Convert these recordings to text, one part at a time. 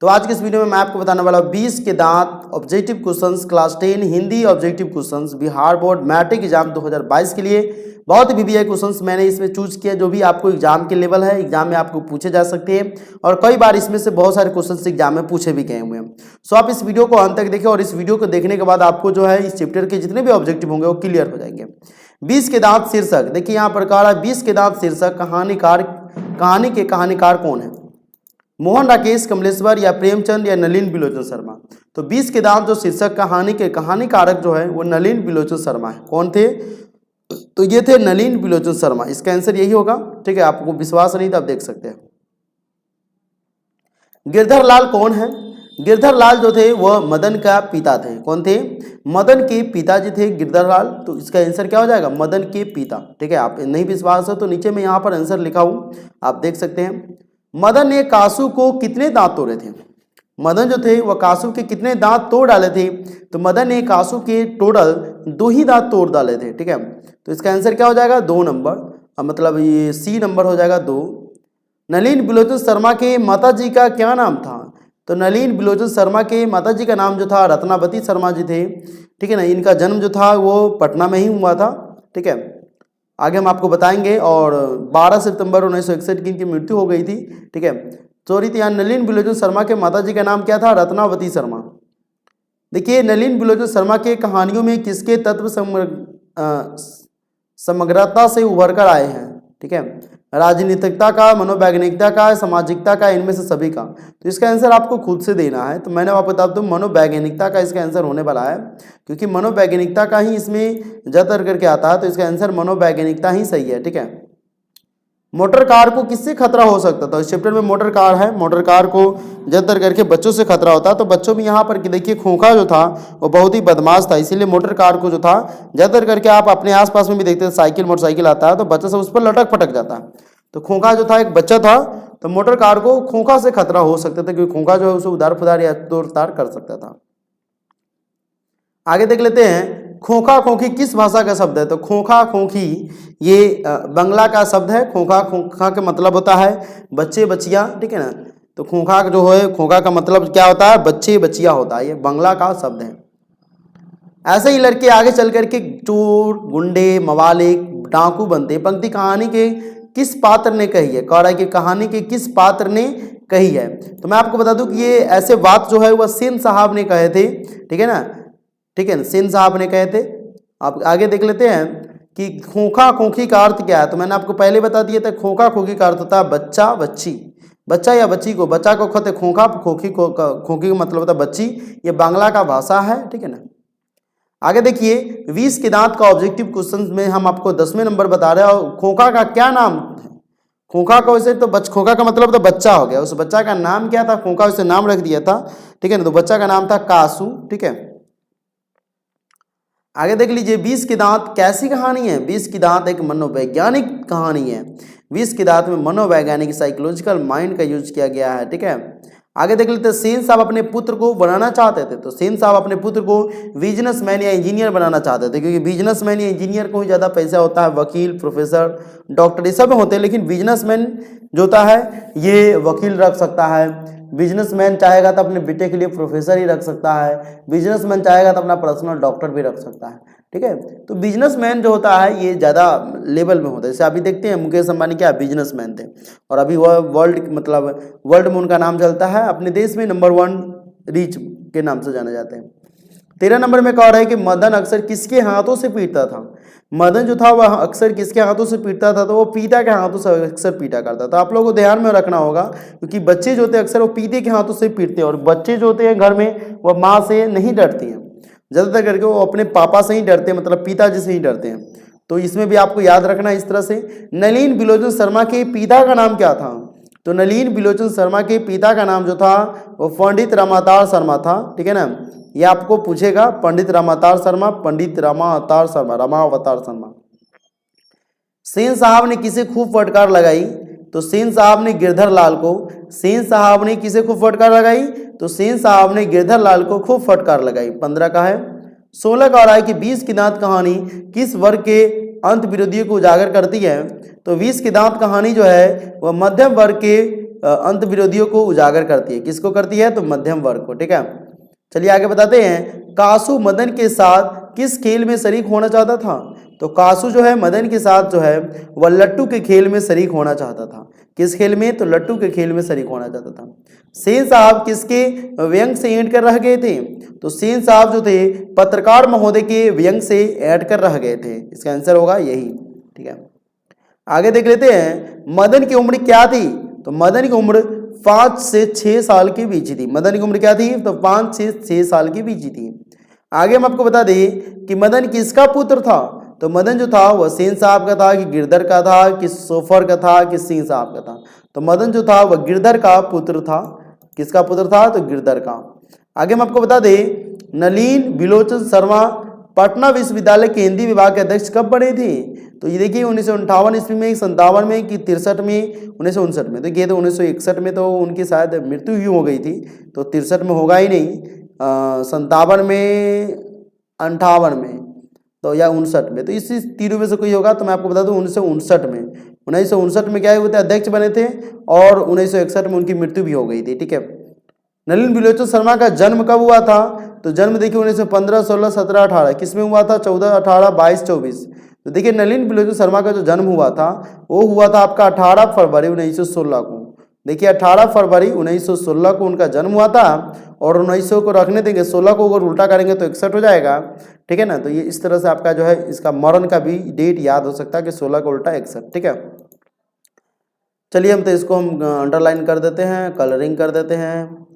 तो आज के इस वीडियो में मैं आपको बताने वाला हूँ 20 के दांत objective questions class 10 Hindi objective questions Bihar board matric exam 2022 के लिए। बहुत ही वीवीआई क्वेश्चंस मैंने इसमें चूज किया जो भी आपको एग्जाम के लेवल है, एग्जाम में आपको पूछे जा सकते हैं और कई बार इसमें से बहुत सारे क्वेश्चंस एग्जाम में पूछे भी गए हुए हैं। सो आप इस वीडियो को अंत तक देखें और इस वीडियो को देखने के बाद आपको जो है इस चैप्टर के जितने भी ऑब्जेक्टिव होंगे वो क्लियर हो जाएंगे। 20 के दांत शीर्षक देखिए यहाँ पर कह रहा है 20 के दांत शीर्षक कहानी के कहानीकार कौन है? मोहन राकेश कमलेश्वर या प्रेमचंद या नलिन बिलोचन शर्मा। तो 20 के दांत जो शीर्षक कहानी के कहानीकारक जो है वो नलिन बिलोचन शर्मा है। कौन थे? तो ये थे नलिन बिलोचन शर्मा। इसका आंसर यही होगा। ठीक है, आपको विश्वास नहीं तो आप देख सकते हैं। गिरधर लाल कौन है? गिरधर लाल जो थे वह मदन का पिता थे। कौन थे? मदन के पिताजी थे गिरधर लाल। तो इसका आंसर क्या हो जाएगा? मदन के पिता। ठीक है, आप नहीं विश्वास हो तो नीचे में यहाँ पर आंसर लिखा हूँ, आप देख सकते हैं। मदन ने कासू को कितने दांत तोड़े थे? मदन जो थे वह कासू के कितने दांत तोड़ डाले थे? तो मदन ने कासू के टोटल 2 ही दांत तोड़ डाले थे। ठीक है, तो इसका आंसर क्या हो जाएगा? 2 नंबर, मतलब ये सी नंबर हो जाएगा 2। नलिन बिलोचन शर्मा के माता जी का क्या नाम था? तो नलिन बिलोचन शर्मा के माता जी का नाम जो था रत्नावती शर्मा जी थे। ठीक है ना, इनका जन्म जो था वो पटना में ही हुआ था। ठीक है, आगे हम आपको बताएंगे। और 12 सितंबर 1961 की इनकी मृत्यु हो गई थी। ठीक है, सॉरी, तो यहाँ नलिन बिलोचन शर्मा के माता जी का नाम क्या था? रत्नावती शर्मा। देखिए, नलिन बिलोचन शर्मा के कहानियों में किसके तत्व समग्रता से उभर कर आए हैं? ठीक है, राजनीतिकता का, मनोवैज्ञानिकता का, सामाजिकता का, इनमें से सभी का। तो इसका आंसर आपको खुद से देना है। तो मैंने आपको बता दूं मनोवैज्ञानिकता का इसका आंसर होने वाला है, क्योंकि मनोवैज्ञानिकता का ही इसमें ज्यादातर करके आता है। तो इसका आंसर मनोवैज्ञानिकता ही सही है। ठीक है, मोटर कार को किससे खतरा हो सकता था? इस चैप्टर में मोटर कार है। मोटर कार को ज्यादातर करके बच्चों से खतरा होता है। तो बच्चों में यहाँ पर देखिए खोखा जो था वो बहुत ही बदमाश था, इसीलिए मोटर कार को जो था ज्यादातर करके आप अपने आसपास में भी देखते हैं, साइकिल मोटरसाइकिल आता है तो बच्चा सब उस पर लटक पटक जाता है। तो खोखा जो था एक बच्चा था, तो मोटर कार को खोखा से खतरा हो सकता था, क्योंकि खोखा जो है उसे उधार फुधार या तोड़ ताड़ कर सकता था। आगे देख लेते हैं, खोखा खोखी किस भाषा का शब्द है? तो खोखा खोखी ये बंगला का शब्द है। खोखा खोखा का मतलब होता है बच्चे बच्चियां। ठीक है ना, तो खोखा जो है, खोखा का मतलब क्या होता है? बच्चे बच्चियां होता है। ये बंगला का शब्द है। ऐसे ही लड़के आगे चल करके चोर, गुंडे, मवाले, डाकू बनते। पंक्ति कहानी के किस पात्र ने कही है? कह रहा है कि कहानी के किस पात्र ने कही है? तो मैं आपको बता दूं कि ये ऐसे बात जो है वह सेन साहब ने कहे थे। ठीक है ना, ठीक है ना, सेन साहब ने कहे थे। आप आगे देख लेते हैं कि खोखा खोखी का अर्थ क्या है। तो मैंने आपको पहले बता दिया था, खोखा खोखी का अर्थ होता है बच्चा बच्ची, बच्चा या बच्ची को, बच्चा को कहते खोखा, खोखी को खोखी का मतलब होता है बच्ची। ये बांग्ला का भाषा है। ठीक है ना, आगे देखिए 20 के दांत का ऑब्जेक्टिव क्वेश्चन में हम आपको 10वें नंबर बता रहे हैं। और खोखा का क्या नाम है? खोखा का वैसे तो खोखा का मतलब तो बच्चा हो गया, उस बच्चा का नाम क्या था? खोखा उसे नाम रख दिया था। ठीक है ना, तो बच्चा का नाम था कासू। ठीक है, आगे देख लीजिए 20 के दांत कैसी कहानी है? 20 के दांत एक मनोवैज्ञानिक कहानी है। 20 के दांत में मनोवैज्ञानिक साइकोलॉजिकल माइंड का यूज किया गया है। ठीक है, आगे देख लेते हैं, सेन साहब अपने पुत्र को बनाना चाहते थे। तो सेन साहब अपने पुत्र को बिजनेसमैन या इंजीनियर बनाना चाहते थे, क्योंकि बिजनेसमैन या इंजीनियर को ही ज़्यादा पैसा होता है। वकील, प्रोफेसर, डॉक्टर ये सब होते हैं, लेकिन बिजनेसमैन जो होता है ये वकील रख सकता है। बिजनेसमैन चाहेगा तो अपने बेटे के लिए प्रोफेसर ही रख सकता है। बिजनेसमैन चाहेगा तो अपना पर्सनल डॉक्टर भी रख सकता है। ठीक है, तो बिजनेसमैन जो होता है ये ज़्यादा लेवल में होता है। जैसे अभी देखते हैं मुकेश अंबानी क्या बिजनेसमैन थे, और अभी वह वर्ल्ड में उनका नाम चलता है। अपने देश में नंबर 1 रीच के नाम से जाने जाते हैं। 13 नंबर में कह रहा है कि मदन अक्सर किसके हाथों से पीटता था? मदन जो था वह अक्सर किसके हाथों से पीटता था? तो वो पिता के हाथों से अक्सर पीटा करता था। आप लोगों को ध्यान में रखना होगा, क्योंकि बच्चे जो होते हैं अक्सर वो पिता के हाथों से पीटते हैं, और बच्चे जो होते हैं घर में वह माँ से नहीं डरती हैं, ज़्यादातर करके वो अपने पापा से ही डरते हैं, मतलब पिताजी से ही डरते हैं। तो इसमें भी आपको याद रखना इस तरह से। नलिन बिलोचन शर्मा के पिता का नाम क्या था? तो नलिन बिलोचन शर्मा के पिता का नाम जो था वो पंडित रामावतार शर्मा था। ठीक है ना, ये आपको पूछेगा, पंडित रामावतार शर्मा, पंडित रामावतार शर्मा, रामावतार शर्मा। सेन साहब ने किसे खूब फटकार लगाई? तो सेन साहब ने गिरधर लाल को। सेन साहब ने किसे खूब फटकार लगाई? तो सेन साहब ने गिरधर लाल को खूब फटकार लगाई। 15 का है। 16 का रहा है कि 20 की दांत कहानी किस वर्ग के अंत विरोधियों को उजागर करती है? तो 20 की दांत कहानी जो है वह मध्यम वर्ग के अंत विरोधियों को उजागर करती है। किसको करती है? तो मध्यम वर्ग को। ठीक है, चलिए आगे बताते हैं। कासू मदन के साथ किस खेल में शरीक होना चाहता था? तो कासू जो है मदन के साथ जो है वह लट्टू के खेल में शरीक होना चाहता था। किस खेल में? तो लट्टू के खेल में शरीक होना चाहता था। सेन साहब किसके व्यंग से ऐंठ कर रह गए थे? तो सेन साहब जो थे पत्रकार महोदय के व्यंग से ऐंठ कर रह गए थे। इसका आंसर होगा यही। ठीक है, आगे देख लेते हैं। मदन की उम्र क्या थी? तो मदन की उम्र 5 से 6 साल के बीच थी। मदन की उम्र क्या थी? तो 5 से 6 साल के बीच थी। आगे हम आपको बता दें कि मदन किसका पुत्र था? तो मदन जो था वह सेन साहब का था, कि गिरधर का था, कि सोफर का था, कि सिंह साहब का था? तो मदन जो था वह गिरधर का पुत्र था। किसका पुत्र था? तो गिरधर का। आगे हम आपको बता दें, नलिन बिलोचन शर्मा पटना विश्वविद्यालय के हिंदी विभाग के अध्यक्ष कब बने थे? तो ये देखिए 1958 ईस्वी में, 57 में, कि 63 में, 1959 में। देखिए तो 1961 में तो उनकी शायद मृत्यु ही हो गई थी, तो 63 में होगा ही नहीं। 57 में, 58 में तो या 59 में, तो इसी तीनों में से कोई होगा। तो मैं आपको बता दूं 1959 में, 1959 में क्या हुए थे? अध्यक्ष बने थे, और 1961 में उनकी मृत्यु भी हो गई थी। ठीक है, नलिन बिलोचन शर्मा का जन्म कब हुआ था? तो जन्म देखिए 1915, 16, 17, 18 किस में हुआ था? 14, 18, 22, 24। तो देखिए नलिन बिलोचन शर्मा का जो जन्म हुआ था वो हुआ था आपका 18 फरवरी 1916 को। देखिए 18 फरवरी 1916 को उनका जन्म हुआ था, और 1900 को रखने देंगे, 16 को अगर उल्टा करेंगे तो 61 हो जाएगा। ठीक है ना, तो ये इस तरह से आपका जो है इसका मरण का भी डेट याद हो सकता है कि 16 को उल्टा 61। ठीक है, चलिए हम तो इसको हम अंडरलाइन कर देते हैं, कलरिंग कर देते हैं।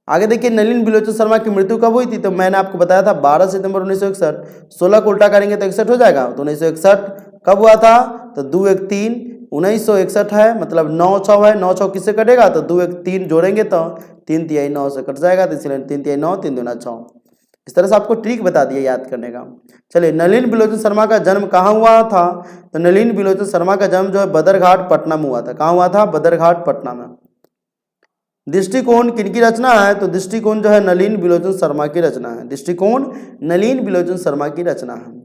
आगे देखिए नलिन बिलोचन शर्मा की मृत्यु कब हुई थी? तो मैंने आपको बताया था 12 सितंबर 1961। 16 को उल्टा करेंगे तो 61 हो जाएगा। तो 1961 कब हुआ था? तो 2 1 3 1961 है, मतलब 9 6 है, 9 6 किससे कटेगा? तो 2 1 3 जोड़ेंगे तो 3 तिहाई 9 से कट जाएगा, तो इसलिए 3 तिहाई 9, 3 दूना 6। इस तरह से आपको ट्रिक बता दिया याद करने का। चलिए, नलिन बिलोचन शर्मा का जन्म कहाँ हुआ था? तो नलिन बिलोचन शर्मा का जन्म जो है बदरघाट पटना में हुआ था। कहाँ हुआ था? बदरघाट पटना में। दृष्टिकोण किनकी रचना है? तो दृष्टिकोण जो है नलिन बिलोचन शर्मा की रचना है। दृष्टिकोण नलिन बिलोचन शर्मा की रचना है।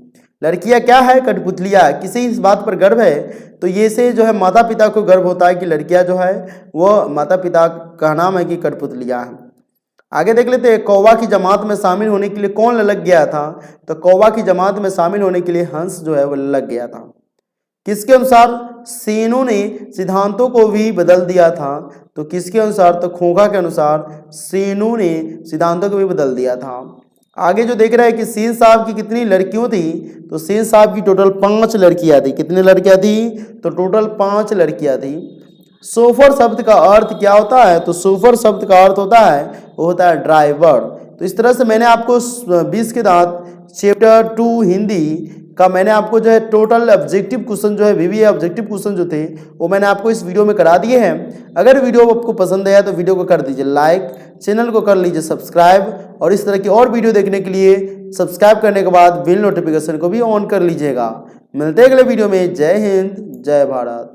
लड़कियां क्या है? कठपुतलियां। किसे इस बात पर गर्व है? तो ये से जो है माता पिता को गर्व होता है कि लड़कियां जो है वो माता पिता का नाम है कि कठपुतलियां हैं। आगे देख लेते हैं, कौवा की जमात में शामिल होने के लिए कौन लग गया था? तो कौवा की जमात में शामिल होने के लिए हंस जो है वो लग गया था। किसके अनुसार? सेनों ने सिद्धांतों को भी बदल दिया था। तो किसके अनुसार? तो खोखा के अनुसार सेनों ने सिद्धांतों को भी बदल दिया था। आगे जो देख रहे हैं कि सेन साहब की कितनी लड़कियों थी? तो सेन साहब की टोटल 5 लड़कियां थी। कितनी लड़कियां थी? तो टोटल 5 लड़कियां थी। सोफर शब्द का अर्थ क्या होता है? तो सोफर शब्द का अर्थ होता है, वो होता है ड्राइवर। तो इस तरह से मैंने आपको 20 के दांत चैप्टर 2 हिंदी का मैंने आपको जो है टोटल ऑब्जेक्टिव क्वेश्चन जो है वीवीए ऑब्जेक्टिव क्वेश्चन जो थे वो मैंने आपको इस वीडियो में करा दिए हैं। अगर वीडियो आपको पसंद आया तो वीडियो को कर दीजिए लाइक, चैनल को कर लीजिए सब्सक्राइब, और इस तरह की और वीडियो देखने के लिए सब्सक्राइब करने के बाद बेल नोटिफिकेशन को भी ऑन कर लीजिएगा। मिलते हैं अगले वीडियो में। जय हिंद, जय भारत।